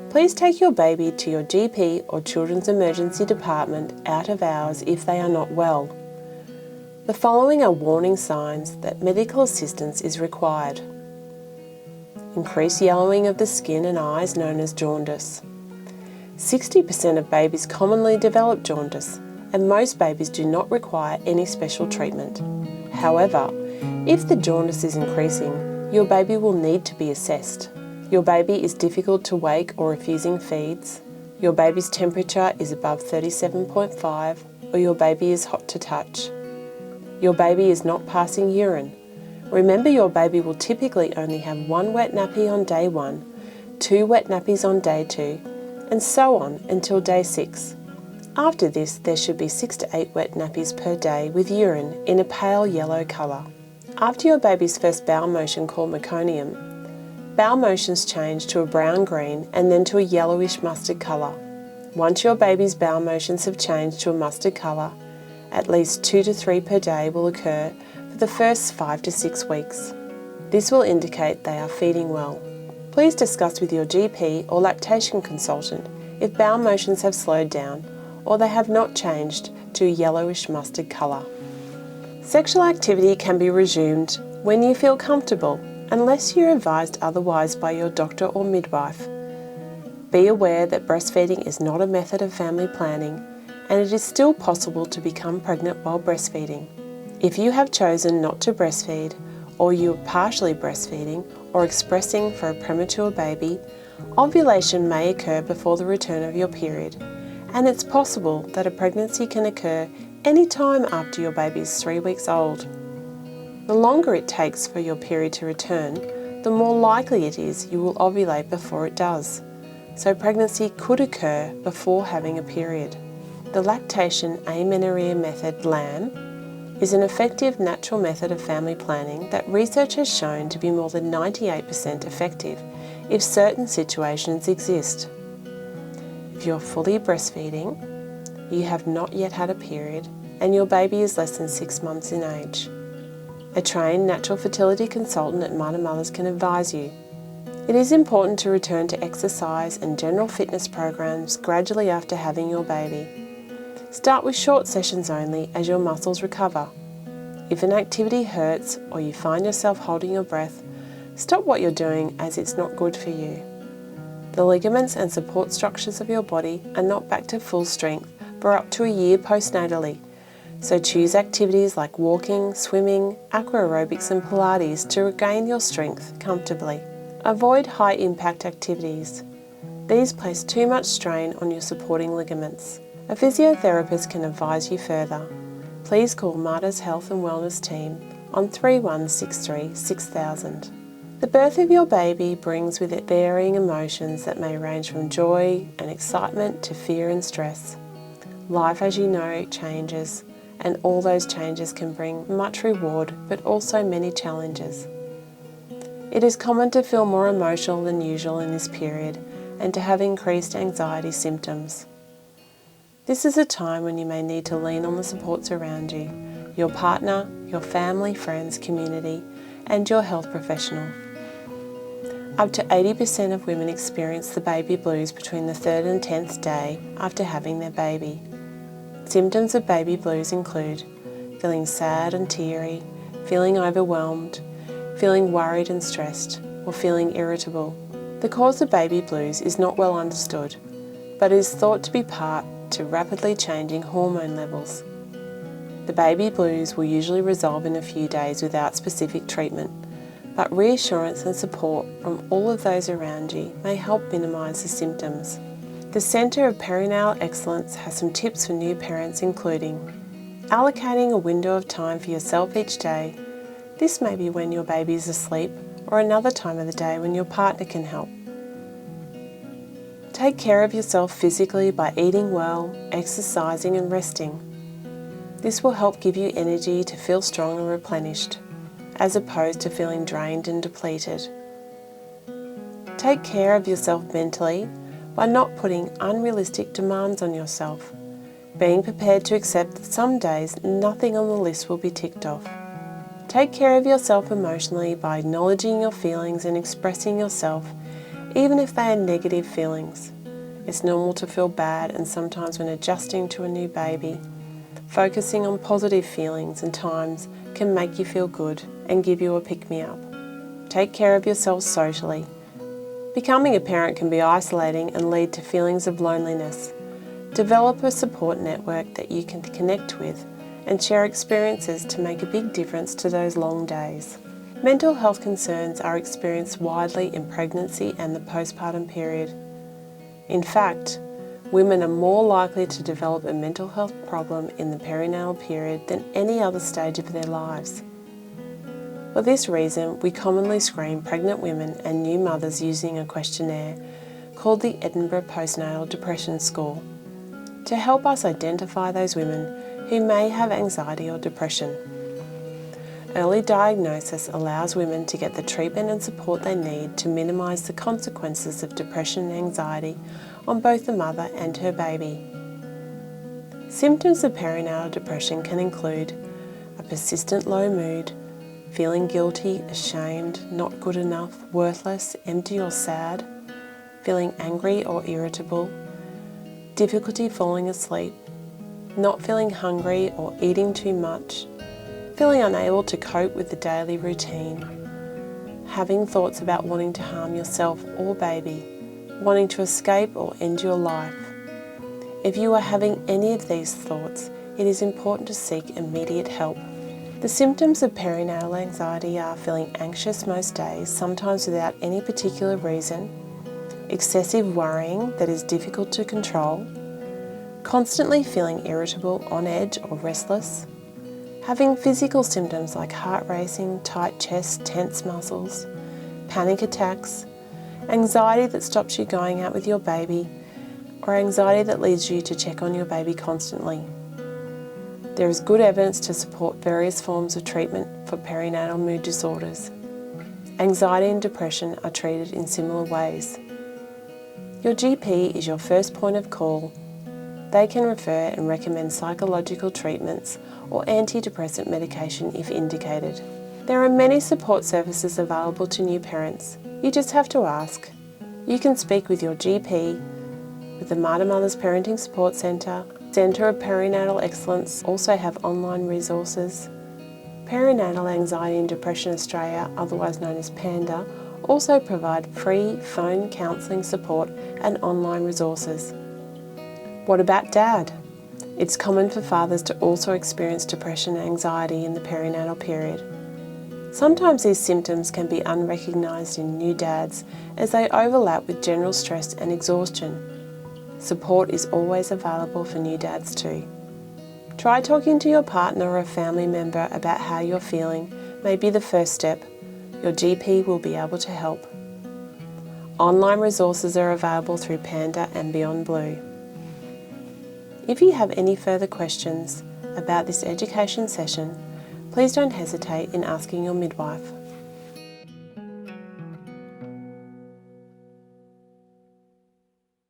Please take your baby to your GP or Children's Emergency Department out of hours if they are not well. The following are warning signs that medical assistance is required. Increased yellowing of the skin and eyes, known as jaundice. 60% of babies commonly develop jaundice, and most babies do not require any special treatment. However, if the jaundice is increasing, your baby will need to be assessed. Your baby is difficult to wake or refusing feeds, your baby's temperature is above 37.5, or your baby is hot to touch. Your baby is not passing urine. Remember, your baby will typically only have 1 wet nappy on day 1, 2 wet nappies on day 2, and so on until day 6. After this, there should be 6 to 8 wet nappies per day with urine in a pale yellow colour. After your baby's first bowel motion, called meconium, bowel motions change to a brown-green and then to a yellowish mustard colour. Once your baby's bowel motions have changed to a mustard colour, at least 2 to 3 per day will occur for the first 5 to 6 weeks. This will indicate they are feeding well. Please discuss with your GP or lactation consultant if bowel motions have slowed down or they have not changed to a yellowish mustard colour. Sexual activity can be resumed when you feel comfortable, unless you're advised otherwise by your doctor or midwife. Be aware that breastfeeding is not a method of family planning, and it is still possible to become pregnant while breastfeeding. If you have chosen not to breastfeed, or you are partially breastfeeding or expressing for a premature baby, ovulation may occur before the return of your period, and it's possible that a pregnancy can occur any time after your baby is 3 weeks old. The longer it takes for your period to return, the more likely it is you will ovulate before it does. So pregnancy could occur before having a period. The lactation amenorrhea method, LAM, is an effective natural method of family planning that research has shown to be more than 98% effective if certain situations exist. If you're fully breastfeeding, you have not yet had a period, and your baby is less than 6 months in age, a trained natural fertility consultant at Mighty Mothers can advise you. It is important to return to exercise and general fitness programs gradually after having your baby. Start with short sessions only as your muscles recover. If an activity hurts or you find yourself holding your breath, stop what you're doing as it's not good for you. The ligaments and support structures of your body are not back to full strength for up to a year postnatally. So choose activities like walking, swimming, aqua aerobics and Pilates to regain your strength comfortably. Avoid high impact activities. These place too much strain on your supporting ligaments. A physiotherapist can advise you further. Please call Marta's Health and Wellness team on 3163 6000. The birth of your baby brings with it varying emotions that may range from joy and excitement to fear and stress. Life, as you know, changes, and all those changes can bring much reward but also many challenges. It is common to feel more emotional than usual in this period and to have increased anxiety symptoms. This is a time when you may need to lean on the supports around you, your partner, your family, friends, community, and your health professional. Up to 80% of women experience the baby blues between the 3rd and 10th day after having their baby. Symptoms of baby blues include feeling sad and teary, feeling overwhelmed, feeling worried and stressed, or feeling irritable. The cause of baby blues is not well understood, but is thought to be part to rapidly changing hormone levels. The baby blues will usually resolve in a few days without specific treatment, but reassurance and support from all of those around you may help minimise the symptoms. The Centre of Perinatal Excellence has some tips for new parents, including allocating a window of time for yourself each day. This may be when your baby is asleep or another time of the day when your partner can help. Take care of yourself physically by eating well, exercising and resting. This will help give you energy to feel strong and replenished, as opposed to feeling drained and depleted. Take care of yourself mentally by not putting unrealistic demands on yourself, being prepared to accept that some days nothing on the list will be ticked off. Take care of yourself emotionally by acknowledging your feelings and expressing yourself, even if they are negative feelings. It's normal to feel bad, and sometimes when adjusting to a new baby, focusing on positive feelings and times can make you feel good and give you a pick-me-up. Take care of yourself socially. Becoming a parent can be isolating and lead to feelings of loneliness. Develop a support network that you can connect with and share experiences to make a big difference to those long days. Mental health concerns are experienced widely in pregnancy and the postpartum period. In fact, women are more likely to develop a mental health problem in the perinatal period than any other stage of their lives. For this reason, we commonly screen pregnant women and new mothers using a questionnaire called the Edinburgh Postnatal Depression Score to help us identify those women who may have anxiety or depression. Early diagnosis allows women to get the treatment and support they need to minimise the consequences of depression and anxiety on both the mother and her baby. Symptoms of perinatal depression can include a persistent low mood, feeling guilty, ashamed, not good enough, worthless, empty or sad, feeling angry or irritable, difficulty falling asleep, not feeling hungry or eating too much, feeling unable to cope with the daily routine, having thoughts about wanting to harm yourself or baby, wanting to escape or end your life. If you are having any of these thoughts, it is important to seek immediate help. The symptoms of perinatal anxiety are feeling anxious most days, sometimes without any particular reason, excessive worrying that is difficult to control, constantly feeling irritable, on edge or restless, having physical symptoms like heart racing, tight chest, tense muscles, panic attacks, anxiety that stops you going out with your baby, or anxiety that leads you to check on your baby constantly. There is good evidence to support various forms of treatment for perinatal mood disorders. Anxiety and depression are treated in similar ways. Your GP is your first point of call. They can refer and recommend psychological treatments or antidepressant medication if indicated. There are many support services available to new parents. You just have to ask. You can speak with your GP, with the Mater Mothers Parenting Support Centre, Centre of Perinatal Excellence also have online resources. Perinatal Anxiety and Depression Australia, otherwise known as PANDA, also provide free phone counselling support and online resources. What about Dad? It's common for fathers to also experience depression and anxiety in the perinatal period. Sometimes these symptoms can be unrecognised in new dads as they overlap with general stress and exhaustion. Support is always available for new dads too. Try talking to your partner or a family member about how you're feeling may be the first step. Your GP will be able to help. Online resources are available through Panda and Beyond Blue. If you have any further questions about this education session, please don't hesitate in asking your midwife.